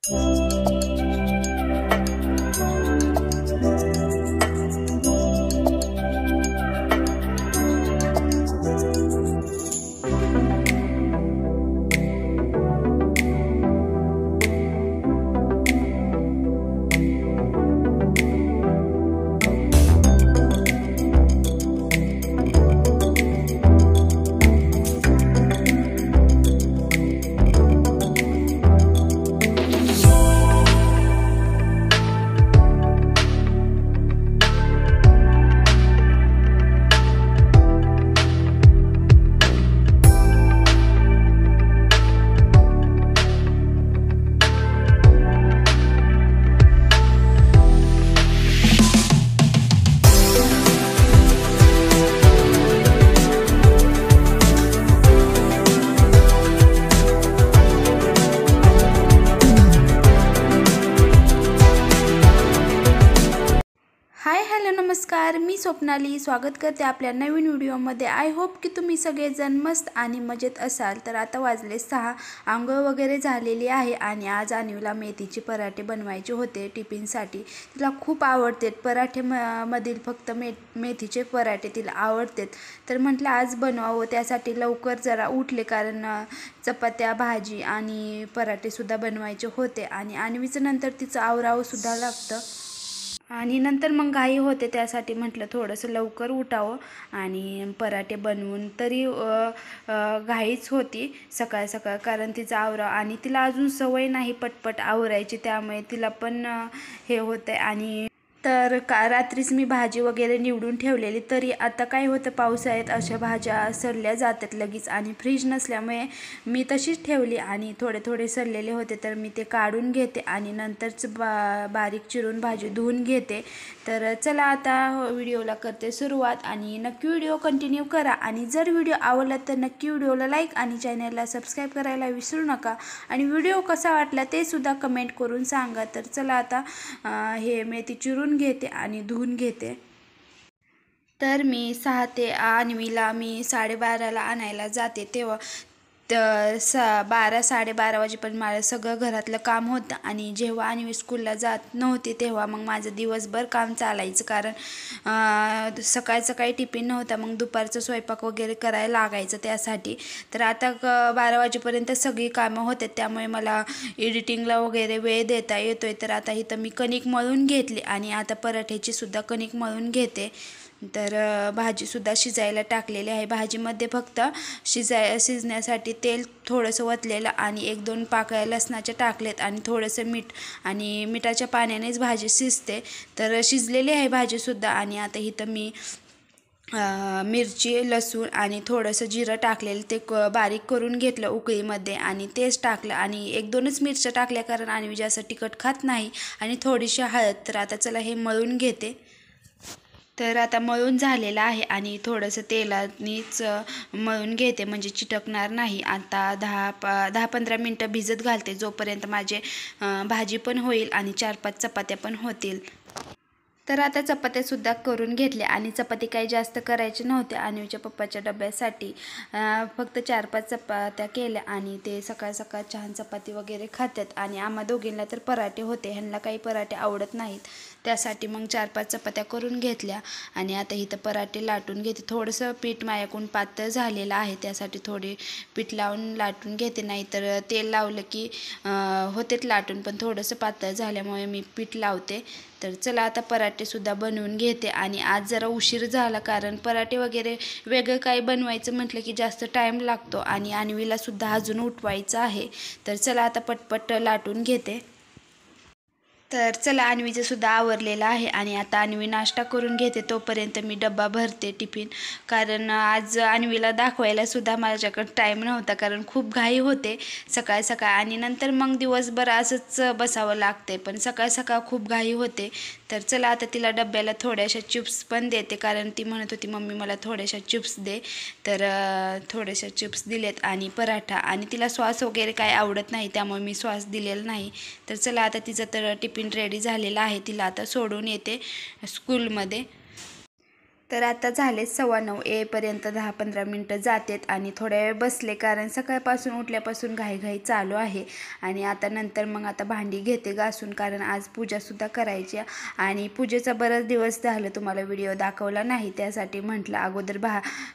Hi hello नमस्कार, मी स्वप्नाली स्वागत करते आपल्या नवीन व्हिडिओमध्ये। आय होप की तुम्ही सगळेजण मस्त आणि मजेत असाल। तर आता वाजले 6, आंघोळ वगैरे झालेली आहे आणि आज अन्वीला मेथीचे पराठे बनवायचे होते टिफिनसाठी। तिला खूप आवडते पराठे मधील फक्त मेथीचे पराठे तिला आवडतात। तर म्हटलं आज बनवावं, त्यासाठी लवकर जरा उठले कारण चपात्या भाजी आणि पराठे सुद्धा बनवायचे होते आणि अन्वीचं नंतर तिचं आवरावं सुद्धा लागतं आणि नंतर मग घाई होते, त्यासाठी म्हटलं थोडंसं लवकर उठावं आणि पराठे बनवून तरी घाईच होती सकाळ सकाळ कारण तिचं आवराव आणि तिला अजून सवय नाही पटपट आवरायची, त्यामुळे तिला पण हे होतं आणि तर रात्रीच मी भाजी वगैरे निवडून ठेवलेली। तरी आता काय होतं पावसाळ्यात अशा भाज्या सडल्या जातात लगेच आणि फ्रीज नसल्यामुळे मी तशीच ठेवली आणि थोडे थोडे सडलेले होते तर मी ते काढून घेते आणि नंतरच बारीक चिरून भाजी धुवून घेते। तर चला आता व्हिडिओला करते सुरुवात आणि नक्की व्हिडिओ कंटिन्यू करा आणि जर व्हिडिओ आवडला तर नक्की व्हिडिओला लाईक आणि चॅनलला सबस्क्राईब करायला विसरू नका आणि व्हिडिओ कसा वाटला ते सुद्धा कमेंट करून सांगा। तर चला आता हे मेथी चिरून घेते आणि धुवून घेते। तर मी 6 ते अन्वीला मी 12:30ला आणायला जाते तेव्हा 12 साडेबारा वाजेपर्यंत माझं सगळं घरातलं काम होतं आणि जेव्हा अन्वी स्कूलला जात नव्हती तेव्हा मग माझं दिवसभर काम चालायचं कारण सकाळी टिफिन नव्हता, मग दुपारचं स्वयंपाक वगैरे करायला लागायचं त्यासाठी। तर आता 12 वाजेपर्यंत सगळी कामं होते त्यामुळे मला एडिटिंगला वगैरे वेळ देता येतोय। तर आता इथं मी कणिक मळून घेतली आणि आता पराठ्याची सुद्धा कणिक मळून घेते। तर भाजीसुद्धा शिजायला टाकलेली आहे। भाजीमध्ये फक्त शिजण्यासाठी तेल थोडंसं वतलेलं आणि 1-2 पाकळ्या लसणाच्या टाकलेत आणि थोडंसं मीठ आणि मिठाच्या पाण्यानेच भाजी शिजते। तर शिजलेली आहे भाजीसुद्धा आणि आता इथं मी मिरची लसूण आणि थोडंसं जिरं टाकलेलं ते बारीक करून घेतलं उकळीमध्ये आणि तेच टाकलं आणि 1-2च मिरच्या टाकल्या कारण अन्वी जास्त तिखट खात नाही आणि थोडीशी हळद। तर आता चला हे मळून घेते। तर आता मळून झालेलं आहे आणि थोडंसं तेलानेच मळून घेते म्हणजे चिटकणार नाही। आता 10-15 मिनटं भिजत घालते जोपर्यंत माझे भाजी पण होईल आणि 4-5 चपात्या पण होतील। तर आता चपात्यासुद्धा करून घेतल्या आणि चपाती काही जास्त करायची नव्हत्या अन्वीच्या पप्पाच्या डब्यासाठी, फक्त 4-5 चपात्या केल्या आणि ते सकाळ सकाळ छान चपाती वगैरे खातात आणि आम्हा दोघींना तर पराठे होते, ह्यांना काही पराठे आवडत नाहीत, त्यासाठी मग 4-5 चपात्या करून घेतल्या आणि आता इथं पराठे लाटून घेते। थोडंसं पीठ माझ्याकडून पातळ झालेलं आहे त्यासाठी थोडी पीठ लावून लाटून घेते, नाहीतर तेल लावलं की होतेच लाटून, पण थोडंसं पातळ झाल्यामुळे मी पीठ लावते। तर चला आता पराठेसुद्धा बनवून घेते आणि आज जरा उशीर झाला कारण पराठे वगैरे वेगळं काही बनवायचं म्हटलं की जास्त टाईम लागतो आणि अन्वीलासुद्धा अजून उठवायचं आहे। तर चला आता पटपट लाटून घेते। तर चला अन्वीचं सुद्धा आवरलेलं आहे आणि आता अन्वी नाश्ता करून घेते, तोपर्यंत मी डब्बा भरते टिफिन कारण आज अन्वीला दाखवायला सुद्धा माझ्याकडे टाईम नव्हता कारण खूप घाई होते सकाळ सकाळ आणि नंतर मग दिवसभर असंच बसावं लागते, पण सकाळ सकाळ खूप घाई होते। तर चला आता तिला डब्याला थोड्याशा चिप्स पण देते कारण ती म्हणत होती मम्मी मला थोड्याशा चिप्स दे, तर थोड्याशा चिप्स दिलेत आणि पराठा आणि तिला सॉस वगैरे काय आवडत नाही त्यामुळे मी सॉस दिलेला नाही। तर चला आता तिचं तर टिफिन रेडी झालेला आहे, तिला आता सोडून येते स्कूलमध्ये। तर आता झाले 9:15 येईपर्यंत 10-15 मिनटं जातात आणि थोड्या वेळ बसले, कारण सकाळपासून उठल्यापासून घाईघाई चालू आहे. आणि आता नंतर मग आता भांडी घेते घासून, कारण आज पूजासुद्धा करायची आणि पूजेचा बराच दिवस झालं तुम्हाला व्हिडिओ दाखवला नाही, त्यासाठी म्हटलं अगोदर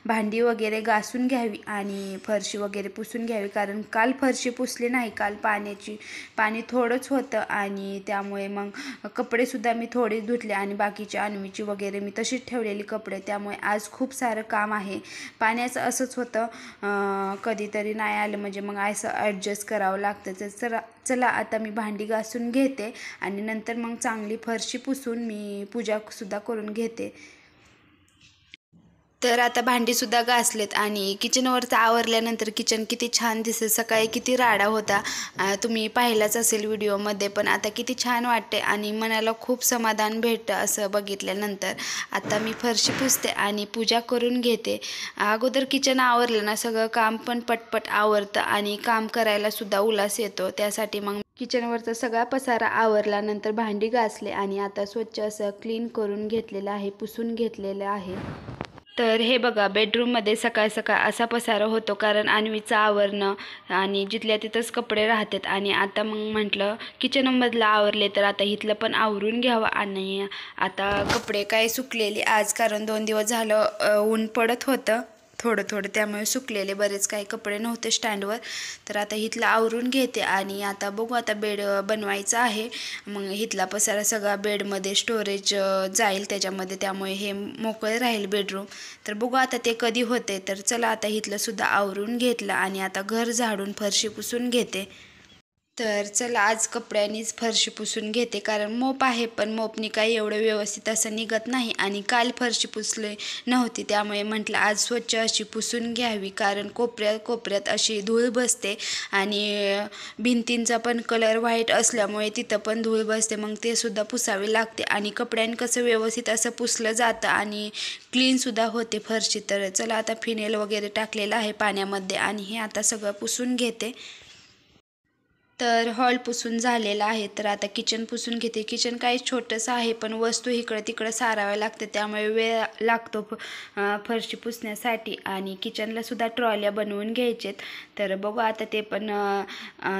भांडी वगैरे घासून घ्यावी आणि फरशी वगैरे पुसून घ्यावी, कारण काल फरशी पुसली नाही. काल पाणी थोडंच होतं आणि त्यामुळे मग कपडेसुद्धा मी थोडे धुतले आणि बाकीची अन्वीची वगैरे मी तशीच ठेवलेली कपडे, त्यामुळे आज खूप सारं काम आहे. पाण्याचं असंच होतं, कधीतरी नाही आलं म्हणजे मग असं ॲडजस्ट करावं लागतं. तर चला आता मी भांडी घासून घेते आणि नंतर मग चांगली फरशी पुसून मी पूजासुद्धा करून घेते. तर आता भांडीसुद्धा घासलेत आणि किचनवरचं आवरल्यानंतर किचन किती छान दिसत. सकाळी किती राडा होता, तुम्ही पाहिलाच असेल व्हिडिओमध्ये, पण आता किती छान वाटते आणि मनाला खूप समाधान भेटतं असं बघितल्यानंतर. आता मी फरशी पुसते आणि पूजा करून घेते. अगोदर किचन आवरलं ना सगळं काम पण पटपट आवरतं आणि काम करायलासुद्धा उल्हास येतो. त्यासाठी मग किचनवरचा सगळा पसारा आवरल्यानंतर भांडी घासले आणि आता स्वच्छ असं क्लीन करून घेतलेलं आहे, पुसून घेतलेलं आहे. तर हे बघा, बेडरूममध्ये सकाळ सकाळ असा पसारा होतो, कारण अन्वीचं आवरणं आणि जिथल्या तिथंच कपडे राहतात. आणि आता मग म्हटलं किचनमधलं आवरले तर आता इथलं पण आवरून घ्यावं. आणि आता कपडे काय सुकलेले आज, कारण 2 दिवस झालं ऊन पडत होतं थोडं थोडं, त्यामुळे सुकलेले बरेच काही कपडे नव्हते स्टँडवर. तर आता इथलं आवरून घेते आणि आता बघू, आता बेड बनवायचं आहे. मग इथला पसारा सगळा बेडमध्ये स्टोरेज जाईल त्याच्यामध्ये, त्यामुळे हे मोकळे राहील बेडरूम. तर बघू आता ते कधी होते. तर चला आता इथलं सुद्धा आवरून घेतलं आणि आता घर झाडून फरशी पुसून घेते. तर चला आज कपड्यांनीच फरशी पुसून घेते, कारण मोप आहे पण मोपनी काही एवढं व्यवस्थित असं निघत नाही आणि काल फरशी पुसली नव्हती, त्यामुळे म्हटलं आज स्वच्छ अशी पुसून घ्यावी, कारण कोपऱ्यात अशी धूळ बसते आणि भिंतींचा पण कलर व्हाईट असल्यामुळे तिथं पण धूळ बसते. मग ते सुद्धा पुसावे लागते आणि कपड्यांनी कसं व्यवस्थित असं पुसलं जातं आणि क्लीनसुद्धा होते फरशी. तर चला आता फिनेल वगैरे टाकलेलं आहे पाण्यामध्ये आणि हे आता सगळं पुसून घेते. तर हॉल पुसून झालेला आहे. तर आता किचन पुसून घेते. किचन काही छोटंसं आहे पण वस्तू इकडं तिकडं साराव्या लागते, त्यामुळे वेळ लागतो फरशी पुसण्यासाठी. आणि किचनला सुद्धा ट्रॉल्या बनवून घ्यायचेत. तर बघू आता ते पण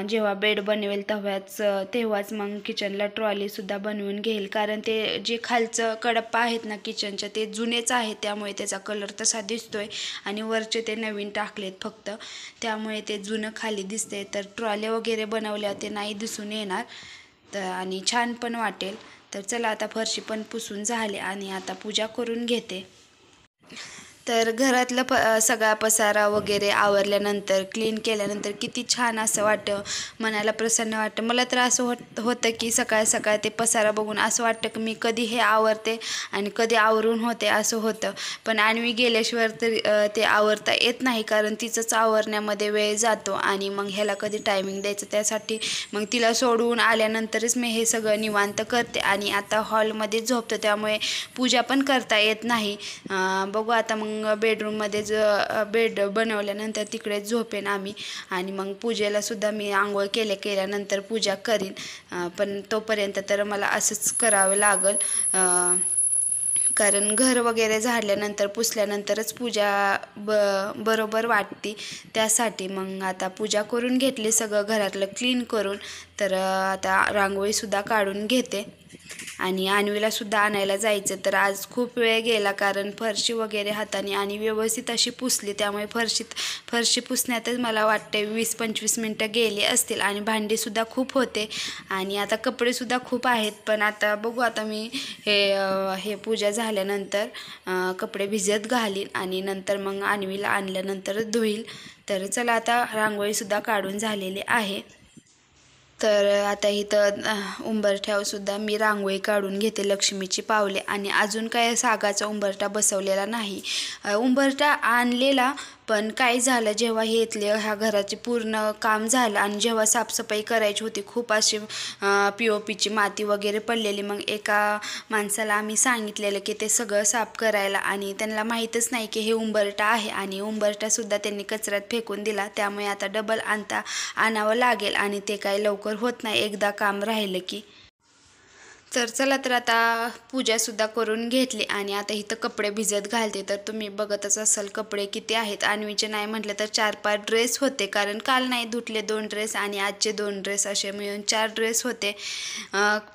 जेव्हा बेड बनवेल तेव्हाच मग किचनला ट्रॉलीसुद्धा बनवून घेईल, कारण ते जे खालचं कडप्पा आहेत ना किचनच्या ते जुनेच आहेत, त्यामुळे त्याचा कलर तसा दिसतोय आणि वरचे ते नवीन टाकलेत फक्त, त्यामुळे ते जुनं खाली दिसते. तर ट्रॉल्या वगैरे बनवल्या ते नाही दिसून येणार तर आणि छान पण वाटेल. तर चला आता फरशी पण पुसून झाले आणि आता पूजा करून घेते. तर घरातलं सगळा पसारा वगैरे आवरल्यानंतर क्लीन केल्यानंतर किती छान असं वाटतं, मनाला प्रसन्न वाटतं. मला तर असं होतं की सकाळ सकाळ ते पसारा बघून असं वाटतं की मी कधी हे आवरते आणि कधी आवरून होते असं होतं. पण अन्वी गेल्याशिवाय तर ते आवरता येत नाही, कारण तिचंच आवरण्यामध्ये वेळ जातो आणि मग ह्याला कधी टायमिंग द्यायचं, त्यासाठी मग तिला सोडवून आल्यानंतरच मी हे सगळं निवांत करते. आणि आता हॉलमध्ये झोपतं, त्यामुळे पूजा पण करता येत नाही. बघू आता मग बेडरूममध्ये बेड बनवल्यानंतर तिकडे झोपेन आम्ही आणि मग पूजेला सुद्धा मी आंघोळ केल्यानंतर पूजा करीन. पण तोपर्यंत तर मला असंच करावं लागल, कारण घर वगैरे झाडल्यानंतर पुसल्यानंतरच पूजा बरोबर वाटते. त्यासाठी मग आता पूजा करून घेतली, सगळं घरातलं क्लीन करून. तर आता रांगोळीसुद्धा काढून घेते आणि अन्वीलासुद्धा आणायला जायचं. तर आज खूप वेळ गेला, कारण फरशी वगैरे हाताने आणि व्यवस्थित अशी पुसली, त्यामुळे फरशी पुसण्यातच मला वाटते 20-25 मिनटं गेली असतील. आणि भांडीसुद्धा खूप होते आणि आता कपडेसुद्धा खूप आहेत. पण आता बघू, आता मी हे पूजा झाल्यानंतर कपडे भिजत घालीन आणि नंतर मग अन्वीला आणल्यानंतरच धुईल. तर चला आता रांगोळीसुद्धा काढून झालेली आहे. तर आता इथं उंबरठ्यावरसुद्धा मी रांगोळी काढून घेते, लक्ष्मीची पावले. आणि अजून काय सागाचा उंबरठा बसवलेला नाही. उंबरठा आणलेला, पण काय झालं, जेव्हा हे इथले ह्या घराचे पूर्ण काम झालं आणि जेव्हा साफसफाई करायची होती, खूप अशी POPची माती वगैरे पडलेली. मग एका माणसाला आम्ही सांगितलेलं की ते सगळं साफ करायला, आणि त्यांना माहीतच नाही की हे उंबरठा आहे. आणि उंबरठासुद्धा त्यांनी कचऱ्यात फेकून दिला, त्यामुळे आता डबल आणावं लागेल आणि ते काय लवकर होत नाही एकदा काम राहिलं की. तर चला, तर आता पूजासुद्धा करून घेतली आणि आता इथं कपडे भिजत घालते. तर तुम्ही बघतच असाल कपडे किती आहेत. अन्वीचे नाही म्हटलं तर 4-5 ड्रेस होते, कारण काल नाही धुतले 2 ड्रेस आणि आजचे 2 ड्रेस, असे मिळून 4 ड्रेस होते.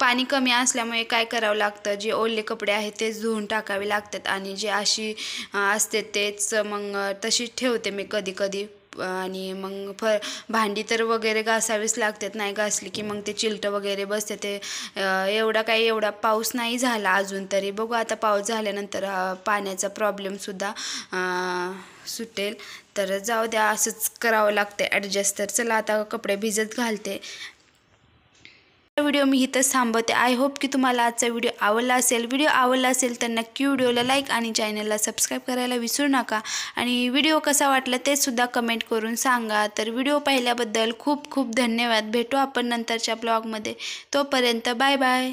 पाणी कमी असल्यामुळे काय करावं लागतं, जे ओले कपडे आहेत तेच धुवून टाकावे लागतात आणि जे अशी असते तेच मग तशीच ठेवते मी कधी कधी. आणि मग भांडी तर वगैरे घासावीच लागतात, नाही घासली की मग ते चिलटं वगैरे बसते. ते एवढा पाऊस नाही झाला अजून, तरी बघू आता पाऊस झाल्यानंतर पाण्याचा प्रॉब्लेमसुद्धा सुटेल. तर जाऊ द्या, असंच करावं लागतं ॲडजस्ट. तर चला आता कपडे भिजत घालते. व्हिडिओ मी इथंच थांबवते. आय होप की तुम्हाला आजचा व्हिडिओ आवडला असेल. व्हिडिओ आवडला असेल तर नक्की व्हिडिओला लाईक आणि चॅनलला सबस्क्राईब करायला विसरू नका. आणि व्हिडिओ कसा वाटला ते सुद्धा कमेंट करून सांगा. तर व्हिडिओ पाहिल्याबद्दल खूप खूप धन्यवाद. भेटू आपण नंतरच्या ब्लॉगमध्ये. तोपर्यंत बाय बाय.